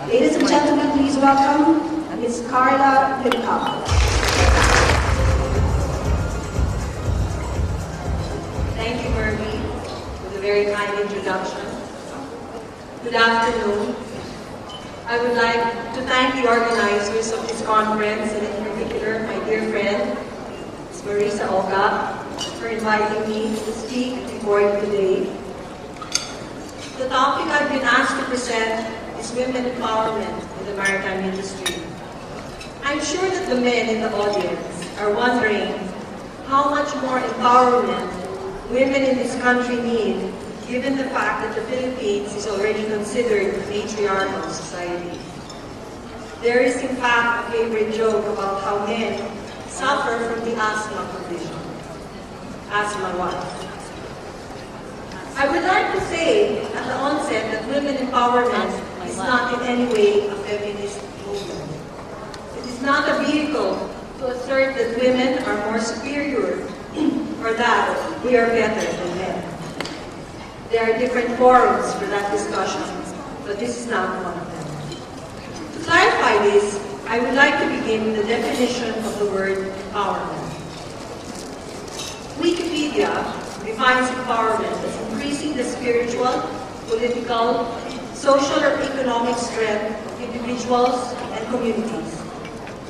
Ladies and gentlemen, please welcome Ms. Carla Limcaoco. Thank you, Murphy, for the very kind introduction. Good afternoon. I would like to thank the organizers of this conference, and in particular, my dear friend, Ms. Marisa Oga, for inviting me to speak before you today. The topic I've been asked to present is women empowerment in the maritime industry. I'm sure that the men in the audience are wondering how much more empowerment women in this country need, given the fact that the Philippines is already considered a matriarchal society. There is in fact a favorite joke about how men suffer from the asthma condition. Asthma what? I would like to say at the onset that women empowerment is not in any way a feminist movement. It is not a vehicle to assert that women are more superior or that we are better than men. There are different forums for that discussion, but this is not one of them. To clarify this, I would like to begin with the definition of the word empowerment. Wikipedia defines empowerment as increasing the spiritual, political, social, or economic strength of individuals and communities.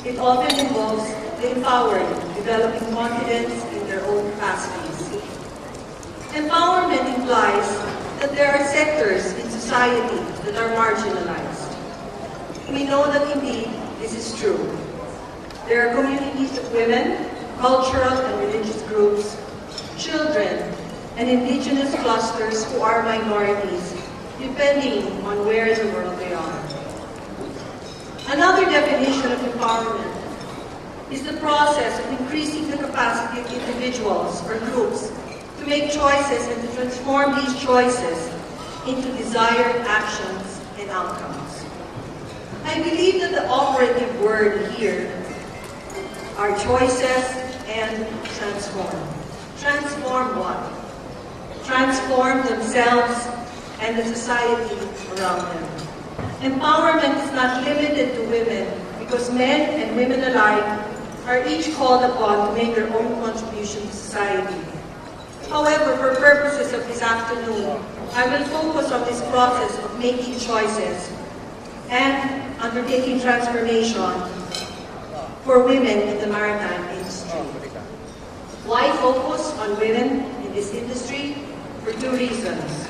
It often involves the empowered developing confidence in their own capacities. Empowerment implies that there are sectors in society that are marginalized. We know that indeed this is true. There are communities of women, cultural and religious groups, children, and indigenous clusters who are minorities, depending on where in the world they are. Another definition of empowerment is the process of increasing the capacity of individuals or groups to make choices and to transform these choices into desired actions and outcomes. I believe that the operative word here are choices and transform. Transform what? Transform themselves and the society around them. Empowerment is not limited to women because men and women alike are each called upon to make their own contribution to society. However, for purposes of this afternoon, I will focus on this process of making choices and undertaking transformation for women in the maritime industry. Why focus on women in this industry? For two reasons.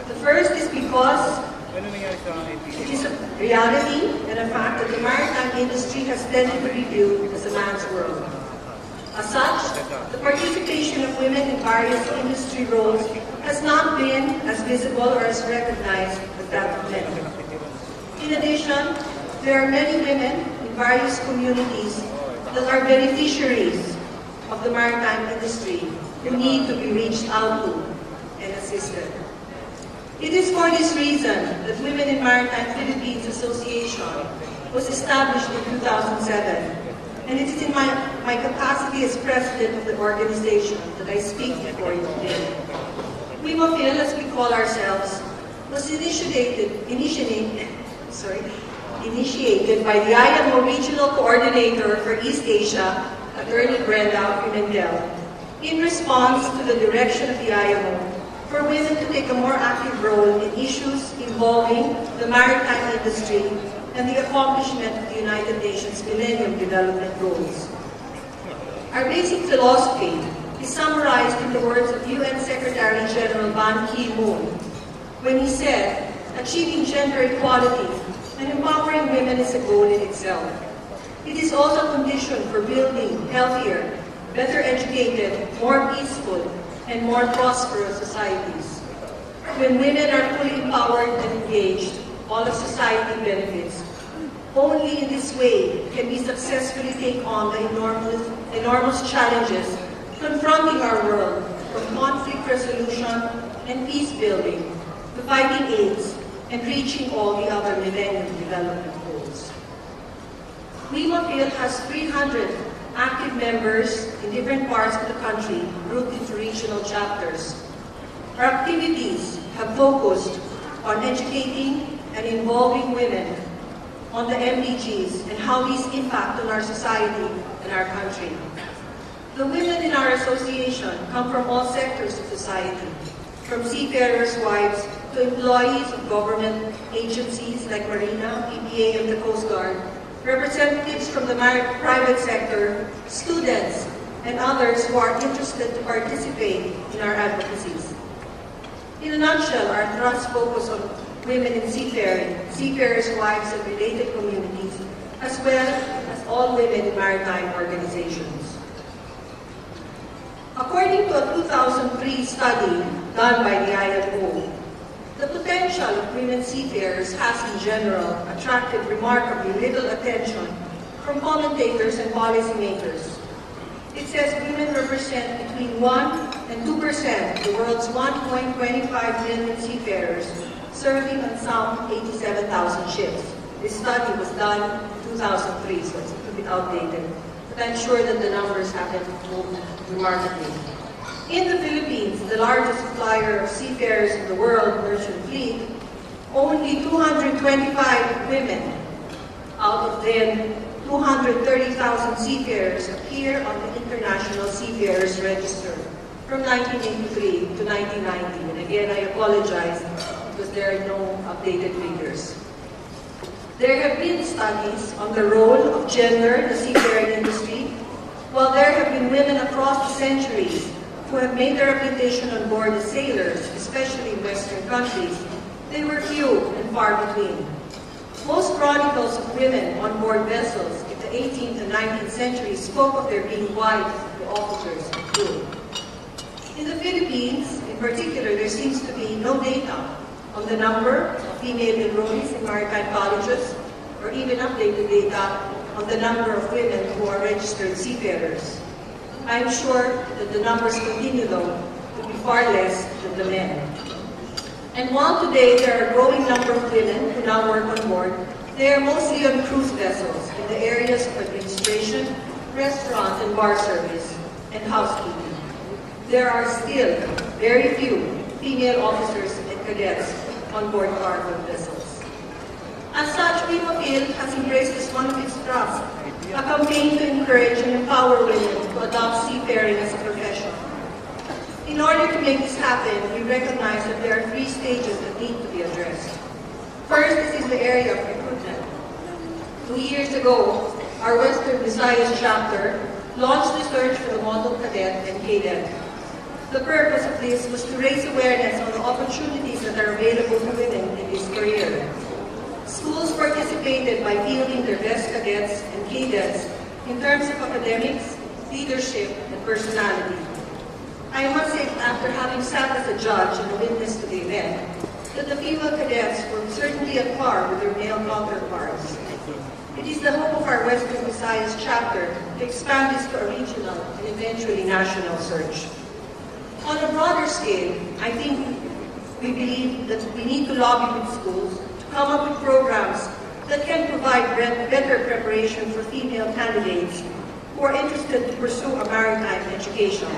The first is because it is a reality and a fact that the maritime industry has tended to be viewed as a man's world. As such, the participation of women in various industry roles has not been as visible or as recognized as that of men. In addition, there are many women in various communities that are beneficiaries of the maritime industry who need to be reached out to and assisted. It is for this reason that Women in Maritime Philippines Association was established in 2007, and it is in my capacity as president of the organization that I speak before you today. WIMAPHIL, as we call ourselves, was initiated by the IMO Regional Coordinator for East Asia, Attorney Brenda Pimentel, in response to the direction of the IMO for women to take a more active role in issues involving the maritime industry and the accomplishment of the United Nations Millennium Development Goals. Our basic philosophy is summarized in the words of UN Secretary General Ban Ki-moon when he said, "Achieving gender equality and empowering women is a goal in itself. It is also a condition for building healthier, better educated, more peaceful, and more prosperous societies. When women are fully empowered and engaged, all of society benefits. Only in this way can we successfully take on the enormous challenges confronting our world, from conflict resolution and peace building to fighting AIDS and reaching all the other Millennium Development Goals." WIMAPHIL has 300 active members in different parts of the country grouped into regional chapters. Our activities have focused on educating and involving women on the MDGs and how these impact on our society and our country. The women in our association come from all sectors of society, from seafarers' wives to employees of government agencies like Marina, EPA, and the Coast Guard, representatives from the private sector, students, and others who are interested to participate in our advocacies. In a nutshell, our thrust focus on women in seafaring, seafarers' wives, and related communities, as well as all women in maritime organizations. According to a 2003 study done by the ILO, the potential of women seafarers has in general attracted remarkably little attention from commentators and policymakers. It says women represent between 1 and 2% of the world's 1.25 million seafarers, serving on some 87,000 ships. This study was done in 2003, so it's a little bit outdated, but I'm sure that the numbers haven't moved remarkably. In the Philippines, the largest supplier of seafarers in the world merchant fleet, only 225 women out of then 230,000 seafarers appear on the International Seafarers Register from 1983 to 1990. And again, I apologize because there are no updated figures. There have been studies on the role of gender in the seafaring industry. While there have been women across the centuries who have made their reputation on board as sailors, especially in Western countries, they were few and far between. Most chronicles of women on board vessels in the 18th and 19th centuries spoke of their being wives of the officers and crew. In the Philippines, in particular, there seems to be no data on the number of female enrollees in maritime colleges, or even updated data on the number of women who are registered seafarers. I am sure that the numbers continue, though, to be far less than the men. And while today there are a growing number of women who now work on board, they are mostly on cruise vessels in the areas of administration, restaurant and bar service, and housekeeping. There are still very few female officers and cadets on board cargo vessels. As such, PIMAPIL has embraced as one of its thrusts a campaign to encourage and empower women to adopt seafaring as a profession. In order to make this happen, we recognize that there are 3 stages that need to be addressed. First, this is the area of recruitment. 2 years ago, our Western Visayas chapter launched the search for the model cadet and cadet. The purpose of this was to raise awareness on the opportunities that are available to women in this career. Schools participated by fielding their best cadets and cadets in terms of academics, leadership, and personality. I must say, after having sat as a judge and a witness to the event, that the female cadets were certainly at par with their male counterparts. It is the hope of our Western Visayas chapter to expand this to a regional and eventually national search. On a broader scale, I think we believe that we need to lobby with schools to come up with programs that can provide better preparation for female candidates who are interested to pursue a maritime education,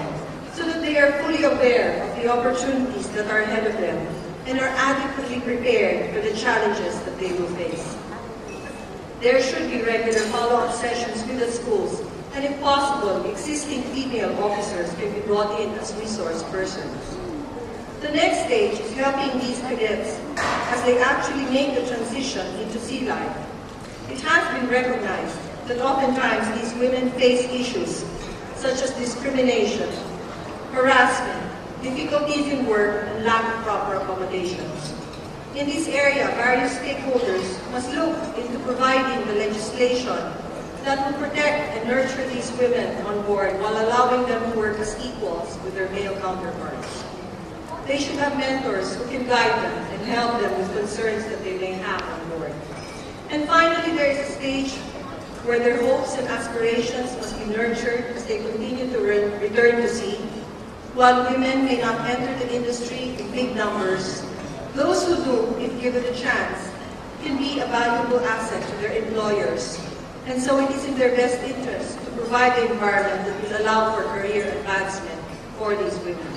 so that they are fully aware of the opportunities that are ahead of them and are adequately prepared for the challenges that they will face. There should be regular follow-up sessions with the schools, and if possible, existing female officers can be brought in as resource persons. The next stage is helping these cadets as they actually make the transition into sea life. It has been recognized that oftentimes these women face issues such as discrimination, harassment, difficulties in work, and lack of proper accommodations. In this area, various stakeholders must look into providing the legislation that will protect and nurture these women on board while allowing them to work as equals with their male counterparts. They should have mentors who can guide them and help them with concerns that they may have on board. And finally, there is a stage where their hopes and aspirations must be nurtured as they continue to return to sea. While women may not enter the industry in big numbers, those who do, if given a chance, can be a valuable asset to their employers. And so it is in their best interest to provide the environment that will allow for career advancement for these women.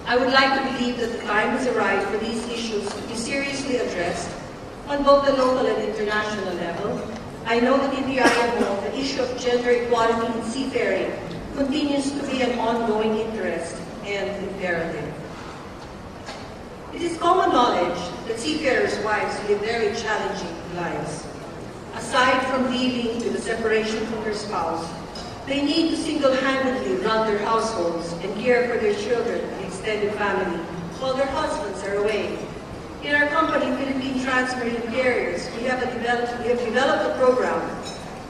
I would like to believe that the time has arrived for these issues to be seriously addressed on both the local and international level. I know that in the IMO, the issue of gender equality in seafaring continues to be an ongoing interest and imperative. It is common knowledge that seafarers' wives live very challenging lives. Aside from dealing with the separation from their spouse, they need to single-handedly run their households and care for their children and extended family while their husbands are away. In our company, Philippine Transmarine Carriers, we have developed a program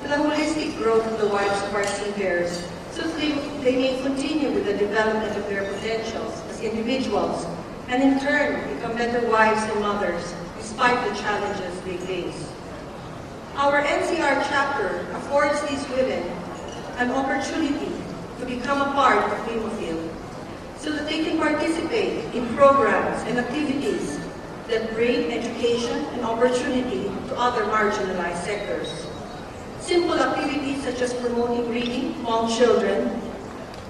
for the holistic growth of the wives of our seafarers so that they may continue with the development of their potentials as individuals and in turn become better wives and mothers despite the challenges they face. Our NCR chapter affords these women an opportunity to become a part of Limcaoco so that they can participate in programs and activities that bring education and opportunity to other marginalized sectors. Simple activities such as promoting reading among children,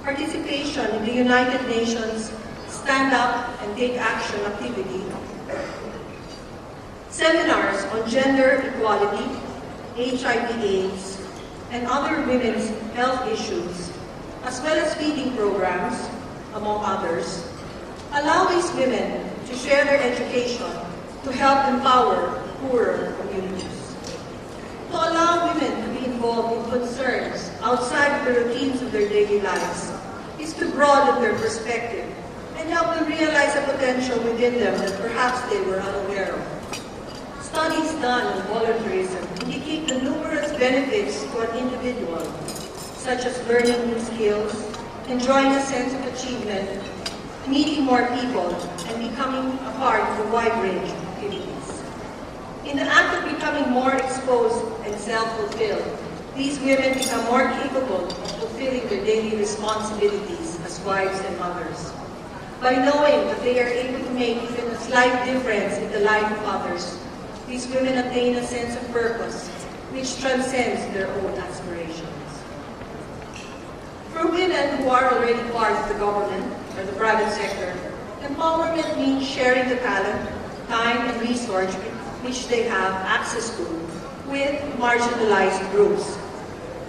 participation in the United Nations Stand Up and Take Action activity, seminars on gender equality, HIV/AIDS, and other women's health issues, as well as feeding programs, among others, allow these women to share their education to help empower poorer communities. To allow women to be involved in concerns outside of the routines of their daily lives is to broaden their perspective and help them realize a potential within them that perhaps they were unaware of. Studies done on volunteerism indicate the numerous benefits to an individual, such as learning new skills, enjoying a sense of achievement, meeting more people, and becoming a part of a wide range of activities. In the act of becoming more exposed and self-fulfilled, these women become more capable of fulfilling their daily responsibilities as wives and mothers. By knowing that they are able to make even a slight difference in the life of others, these women attain a sense of purpose which transcends their own aspirations. For women who are already part of the government or the private sector, empowerment means sharing the talent, time, and resource which they have access to with marginalized groups.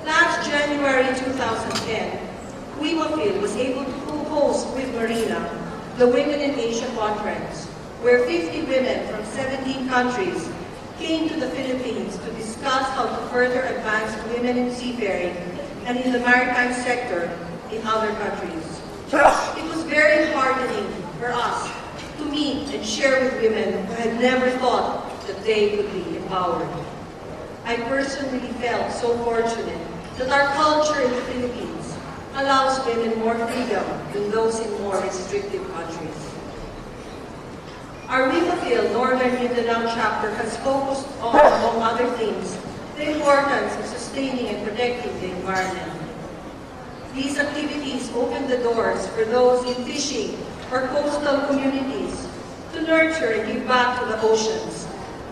Last January 2010, Limcaoco was able to co-host with Marina the Women in Asia Conference, where 50 women from 17 countries came to the Philippines to discuss how to further advance women in seafaring and in the maritime sector in other countries. It was very heartening for us to meet and share with women who had never thought that they could be empowered. I personally felt so fortunate that our culture in the Philippines allows women more freedom than those in more restrictive countries. Our Limcaoco Northern Mindanao chapter has focused on, among other things, the importance of sustaining and protecting the environment. These activities open the doors for those in fishing or coastal communities to nurture and give back to the oceans,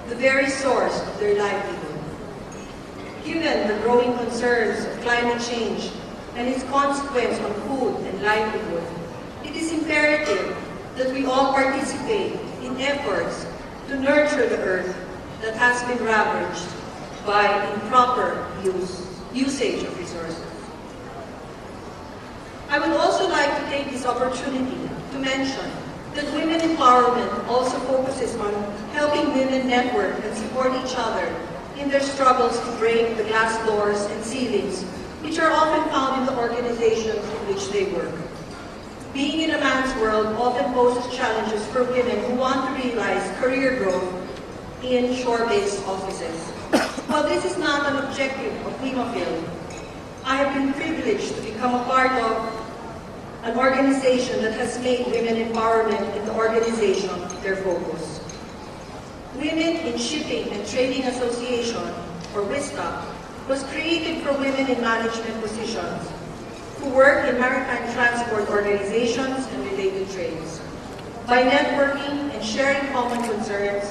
the very source of their livelihood. Given the growing concerns of climate change and its consequence on food and livelihood, it is imperative that we all participate in efforts to nurture the earth that has been ravaged by improper usage of resources. I would also like to take this opportunity to mention that women empowerment also focuses on helping women network and support each other in their struggles to break the glass doors and ceilings which are often found in the organizations in which they work. Being in a man's world often poses challenges for women who want to realize career growth in shore-based offices. While this is not an objective of Limcaoco, I have been privileged to become a part of an organization that has made women empowerment in the organization their focus. Women in Shipping and Trading Association, or WISTA, was created for women in management positions who work in maritime transport organizations and related trades. By networking and sharing common concerns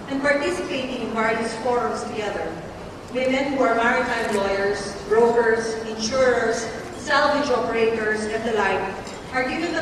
and participating in various forums together, women who are maritime lawyers, brokers, insurers, salvage operators, and the like are given the